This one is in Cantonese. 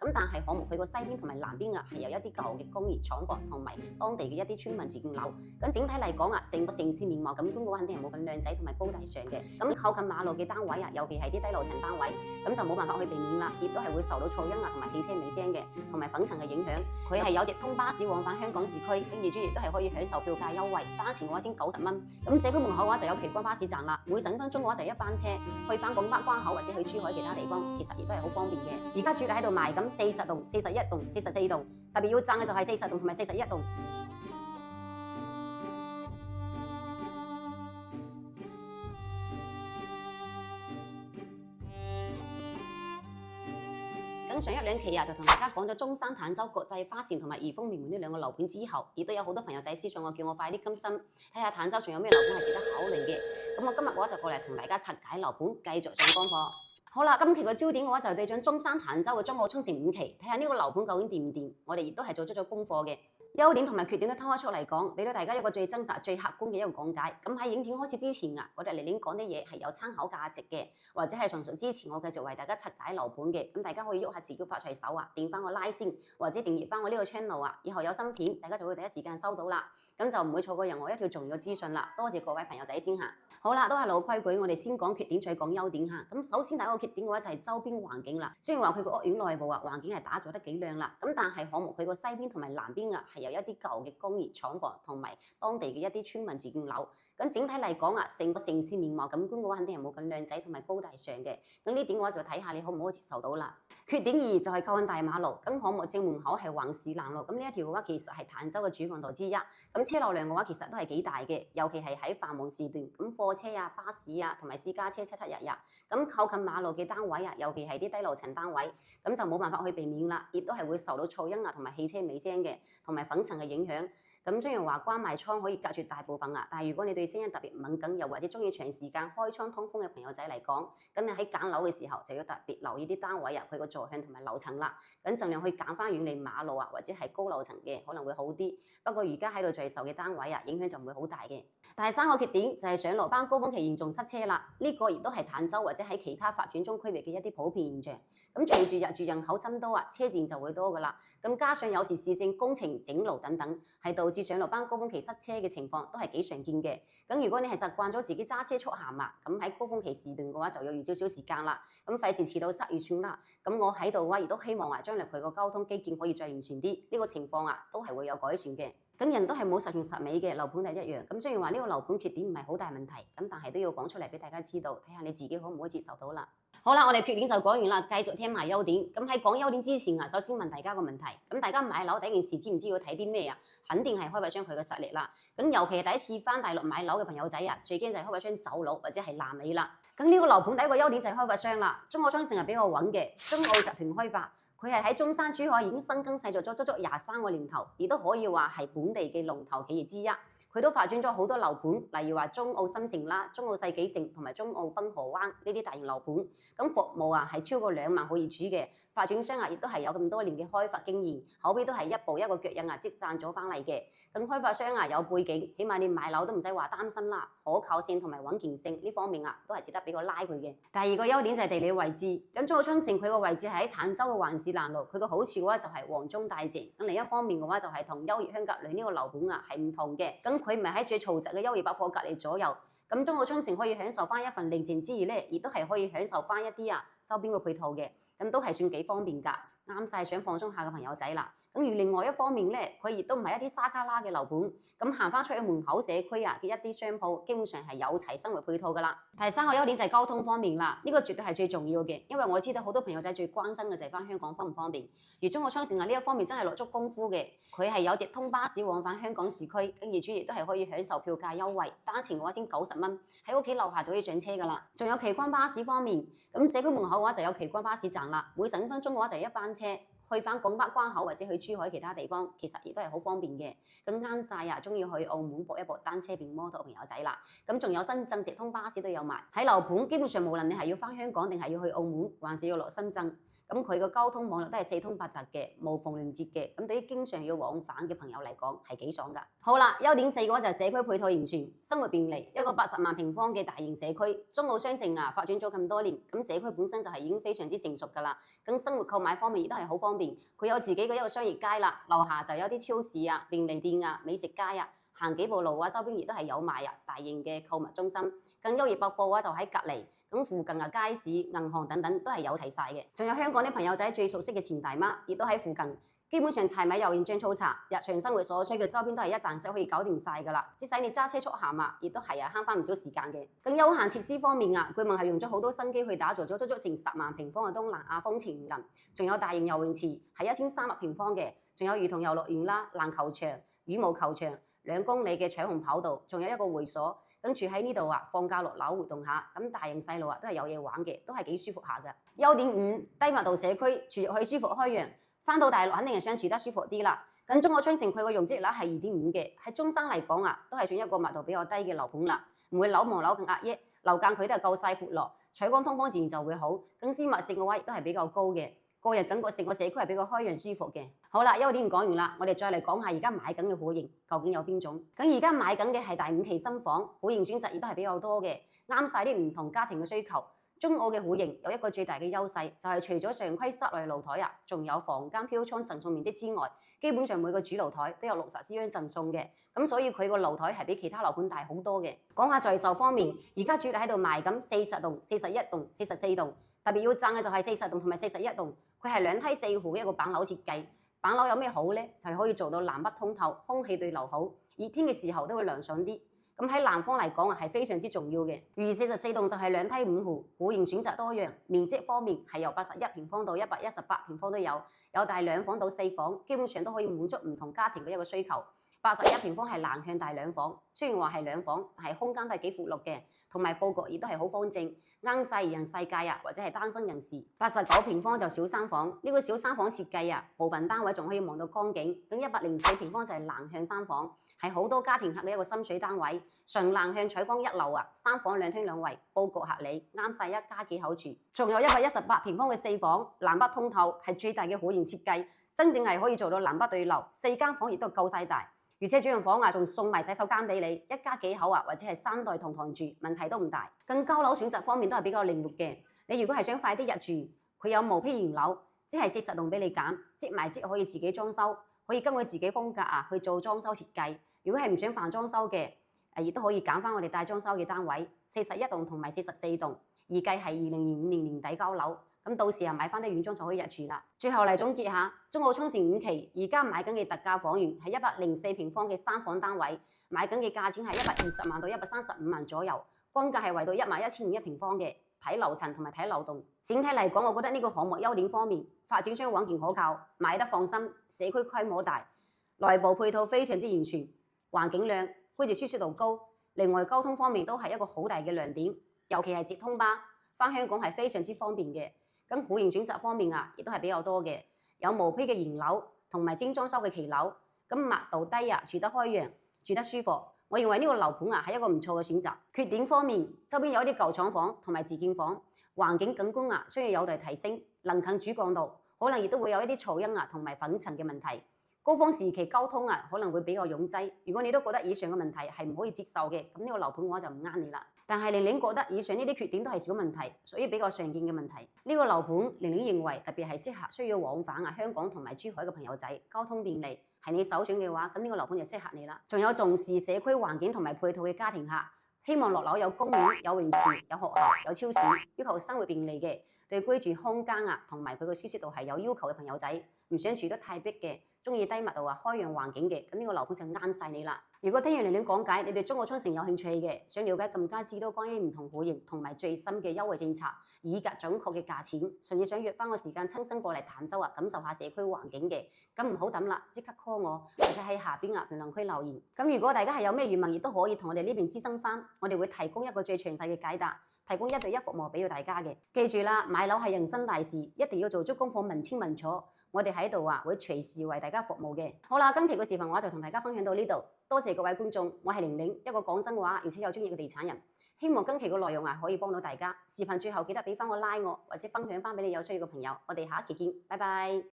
咁但係項目佢個西邊同埋南邊係有一啲舊嘅工業廠房同埋當地嘅一啲村民自建樓。咁整體嚟講成個城市面貌感官嘅話，肯定係冇咁靚仔同埋高大上嘅。咁靠近馬路嘅單位尤其係啲低樓層單位，咁就冇辦法去避免啦，亦都係會受到噪音同埋汽車尾聲嘅，同埋粉塵嘅影響。佢係有直通巴士往返香港市區，跟住亦都係可以享受票價優惠，單程嘅話先90蚊。咁社區門口嘅話就有奇光巴士站啦，每15分鐘嘅話就一班車去返拱北關口或者去珠海其他地方，其實亦都係好方便嘅。而家主力喺度賣緊40棟、41棟、44棟，特別要讚嘅就係40棟同埋41棟。上一兩期就同大家講咗中山坦洲國際花園同埋怡豐名門呢兩個樓盤之後，亦都有好多朋友仔私信我，叫我快啲更新，睇下坦洲仲有咩樓盤係值得考慮嘅。咁我今日嘅話就過嚟同大家拆解樓盤，繼續上功課。好啦，今期嘅焦點嘅話就對準中山坦洲嘅中澳沖繩5期，睇下呢個樓盤究竟掂唔掂。我哋亦都係做咗功課嘅。優點同埋缺點都攤開出嚟講，俾到大家一個最真實、最客觀嘅一個講解。咁喺影片開始之前我哋嚟講啲嘢係有參考價值嘅，或者係純屬支持我繼續為大家拆解樓盤嘅。咁大家可以喐下自己發財手點翻個拉先，或者訂閱翻我呢個 channel以後有新片大家就會第一時間收到啦。咁就唔會錯過任何一條重要資訊啦。多謝各位朋友仔先嚇。好啦，都係老規矩，我哋先講缺點，再講優點嚇。咁首先第一個缺點嘅話就係周邊環境啦。雖然話佢個屋苑內部環境係打造得幾靚啦，咁但係項目佢個西邊同埋南邊係有一啲舊嘅工業廠房同埋當地嘅一啲村民自建樓。咁整體嚟講成個城市面貌感官嘅話，肯定係冇咁靚仔同埋高大上嘅。咁呢點嘅話就睇下你可唔可以接受到啦。缺點2就係靠近大馬路，咁項目正門口係橫市南路，咁呢一條嘅話其實係坦洲嘅主幹道之一。咁車流量嘅話其實都係幾大嘅，尤其係喺繁忙時段，咁貨車巴士同埋私家車七日日。咁靠近馬路嘅單位尤其係啲低樓層單位，咁就冇辦法去避免啦，亦都係會受到噪音同埋汽車尾聲嘅，同埋粉塵嘅影響。咁雖然話關埋窗可以隔絕大部分但係如果你對聲音特別敏感，又或者中意長時間開窗通風嘅朋友仔嚟講，咁你喺揀樓嘅時候就要特別留意啲單位佢個座向同埋樓層啦。咁盡量去揀翻遠離馬路或者係高樓層嘅，可能會好啲。不過而家喺度在售嘅單位影響就唔會好大嘅。第3個缺點就係上落班高峰期嚴重塞車啦，呢個亦都係坦洲或者喺其他發展中區域嘅一啲普遍現象。咁隨住日住人口增多車站就會多噶啦。咁加上有時市政工程整路等等，係導致上落班高峰期塞車嘅情況都係幾常見嘅。咁如果你係習慣咗自己揸車出行咁喺高峰期時段嘅話就要預少少時間啦。咁費事遲到塞預算啦。咁我喺度嘅話亦都希望將來佢個交通基建可以再完善啲，呢個情況都係會有改善嘅。咁人都係冇十全十美嘅，樓盤係一樣。咁雖然話呢個樓盤缺點唔係好大問題，咁但係都要講出嚟俾大家知道，睇下你自己可唔可以接受到啦。好啦，我哋缺點就講完啦，繼續聽埋優點。咁喺講優點之前首先問大家個問題，咁大家買樓第一件事知唔知要睇啲咩肯定係開發商佢嘅實力啦。咁尤其係第一次返大陸買樓嘅朋友仔最驚就係開發商走佬或者係爛尾啦。咁呢個樓盤第一個優點就係開發商啦，中澳沖繩係比較穩嘅，中澳集團開發。佢係喺中山珠海已經深耕細作咗足足23個年頭，亦都可以話係本地嘅龍頭企業之一。佢都發展咗好多樓盤，例如話中澳新城啦、中澳世紀城同埋中澳濱河灣呢啲大型樓盤。咁服務係超過2萬號業主嘅發展商亦都係有咁多年嘅開發經驗，口碑都係一步一個腳印即賺咗翻嚟嘅。咁開發商有背景，起碼你買樓都唔使話擔心啦，可靠性同埋穩健性呢方面都係值得俾個拉佢嘅。第2個優點就係地理位置。咁中澳沖繩佢個位置係喺坦洲嘅環市南路，佢個好處嘅話就係旺中帶靜。咁另一方面嘅話就係同優越香格里呢個樓盤係唔同嘅。咁佢唔係喺最嘈雜嘅優越百貨隔離左右。咁中澳沖繩可以享受翻一份寧靜之餘亦都係可以享受翻一啲周邊嘅配套嘅。咁都係算幾方便㗎，啱晒想放鬆下嘅朋友仔啦。咁而另外一方面佢亦都唔係一啲沙卡拉嘅樓盤，咁行翻出去門口社區嘅一啲商鋪，基本上係有齊生活配套㗎啦。第3個優點就係交通方面啦，呢個絕對係最重要嘅，因為我知道好多朋友仔最關心嘅就係翻香港方唔方便。而中澳沖繩呢一方面真係落足功夫嘅，佢係有直通巴士往返香港市區，跟業主亦都係可以享受票價優惠，單程嘅話先90蚊，喺屋企樓下就可以上車㗎啦。仲有奇光巴士方面，咁社區門口嘅話就有奇光巴士站啦，每15分鐘嘅話就一班車去返拱北關口或者去珠海其他地方，其實亦都係好方便嘅。咁啱晒中意去澳門搏一搏單車變摩托嘅朋友仔啦。咁仲有深圳直通巴士都有賣。喺樓盤基本上無論你係要返香港定係要去澳門，還是要落深圳，咁佢個交通網絡都係四通八達嘅，無縫連接嘅。咁對於經常要往返嘅朋友嚟講係幾爽㗎。好啦，優點4嘅話就係社區配套完善，生活便利，一個80萬平方嘅大型社區，中澳商城發展咗咁多年，咁社區本身就係已經非常之成熟㗎啦。咁生活購買方面亦都係好方便，佢有自己嘅一個商業街啦，樓下就有啲超市便利店美食街行幾步路周邊亦都係有賣大型嘅購物中心。更優越百貨就喺隔離，咁附近街市、銀行等等都係有齊晒嘅。仲有香港啲朋友仔最熟悉嘅錢大媽，亦都喺附近。基本上柴米油鹽醬醋茶，日常生活所需嘅周邊都係一站式可以搞掂晒㗎啦。即使你揸車出行亦都係慳翻唔少時間嘅。更休閒設施方面據聞係用咗好多心機去打造咗足足成10萬平方嘅東南亞風情林，仲有大型游泳池係1300平方嘅，仲有兒童遊樂園啦、籃球場、羽毛球場、2公里嘅彩虹跑道，仲有一個會所。咁住喺呢度放假落樓活動下，咁大型細路都係有嘢玩嘅，都係幾舒服下㗎。優點5，低密度社區，住入去舒服開揚。返到大陸肯定係想住得舒服啲啦。咁中澳昌城佢個容積率係2.5嘅，喺中山嚟講都係算一個密度比較低嘅樓盤啦，唔會樓望樓咁壓抑，樓間佢都係夠晒闊落，採光通風自然就會好。咁私密性嘅話亦都係比較高嘅，個人感覺成個社區係比較開揚舒服嘅。好啦，優點講完啦，我哋再嚟講下而家買緊嘅戶型究竟有邊種？咁而家買緊嘅係第5期新房，戶型選擇亦都係比較多嘅，啱晒啲唔同家庭嘅需求。中澳嘅戶型有一個最大嘅優勢，就係除咗常規室內露台仲有房間飄窗贈送面積之外，基本上每個主露台都有60C 贈送嘅，咁所以佢個露台係比其他樓盤大好多嘅。講下在售方面，而家主力喺度賣緊40棟、41棟、44棟，特別要讚嘅就係40棟同埋41棟，佢係2梯4戶嘅一個板樓設計。板樓有咩好呢？就係可以做到南北通透，空氣對流好，熱天嘅時候都會涼爽啲。咁喺南方嚟講係非常之重要嘅。而44棟就係2梯5戶，戶型選擇多樣，面積方面係由81平方到118平方都有，有大2房到4房，基本上都可以滿足唔同家庭嘅一個需求。81平方係南向大2房，雖然話係2房，但係空間都係幾闊落嘅，同埋佈局亦都係好方正，啱晒二人世界或者係單身人士。89平方就小3房，呢個小3房設計部分單位仲可以望到江景。咁104平方就係南向3房。係好多家庭客嘅一個心水單位，純南向採光1樓3房2廳2衛，佈局合理，啱晒一家幾口住。仲有118平方嘅4房，南北通透，係最大嘅戶型設計，真正係可以做到南北對流，4間房亦都夠晒大，而且主人房仲送埋洗手間俾你，一家幾口或者係3代同堂住，問題都唔大。更交樓選擇方面都係比較靈活嘅，你如果係想快啲入住，佢有毛坯型樓，即係40棟俾你揀，即埋即可以自己裝修，可以根據自己風格去做裝修設計。如果係唔想煩裝修嘅，亦都可以揀翻我哋帶裝修嘅單位，41棟同埋44棟，預計係2025年年底交樓，咁到時買翻啲原裝就可以入住啦。最後嚟總結下，中澳昌城5期而家買緊嘅特價房源係104平方嘅3房單位，買緊嘅價錢係120萬到135萬左右，均價係為到11500一平方嘅，睇樓層同埋睇樓棟。整體嚟講，我覺得呢個項目優點方面，發展商穩健可靠，買得放心，社區規模大，內部配套非常之完全。環境靚，居住舒適度高，另外交通方面都係一個好大嘅亮點，尤其係直通巴返香港係非常之方便嘅。咁戶型選擇方面亦都係比較多嘅，有毛坯嘅現樓同埋精裝修嘅期樓，咁密度低住得開揚，住得舒服。我認為呢個樓盤係一個唔錯嘅選擇。缺點方面，周邊有啲舊廠房同埋自建房，環境景觀需要有待提升，鄰近主幹道，可能亦都會有一啲噪音同埋粉塵嘅問題。高峰時期交通可能會比較擁擠，如果你都覺得以上嘅問題係唔可以接受嘅，咁呢個樓盤嘅話就唔啱你啦。但係玲玲覺得以上呢啲缺點都係小問題，屬於比較常見嘅問題。呢個樓盤玲玲認為特別係適合需要往返香港同埋珠海嘅朋友仔，交通便利，係你首選嘅話，咁呢個樓盤就適合你啦。仲有重視社區環境同埋配套嘅家庭客，希望落樓有公園、有泳池、有學校、有超市，要求生活便利嘅，對居住空間同埋佢嘅舒適度係有要求嘅朋友仔，唔想住得太逼嘅。中意低密度開揚環境嘅，咁呢個樓盤就啱晒你啦。如果聽完玲玲講解，你對中澳昌城有興趣嘅，想了解更加之多關於唔同戶型同埋最新嘅優惠政策，以及準確嘅價錢，甚至想約翻個時間親身過嚟坦洲感受下社區環境嘅，咁唔好等啦，即刻 call 我，或者喺下邊評論區留言。咁如果大家係有咩疑問，亦都可以同我哋呢邊諮詢翻，我哋會提供一個最詳細嘅解答，提供1對1服務俾到大家嘅。記住啦，買樓係人生大事，一定要做足功課，問清問楚。我哋喺度會隨時為大家服務嘅。好啦，今期嘅視頻嘅話就同大家分享到呢度，多謝各位觀眾，我係玲玲，一個講真話而且有專業嘅地產人。希望今期個內容可以幫到大家。視頻最後記得俾翻個 like 我，或者分享翻俾你有需要嘅朋友。我哋下一期見，拜拜。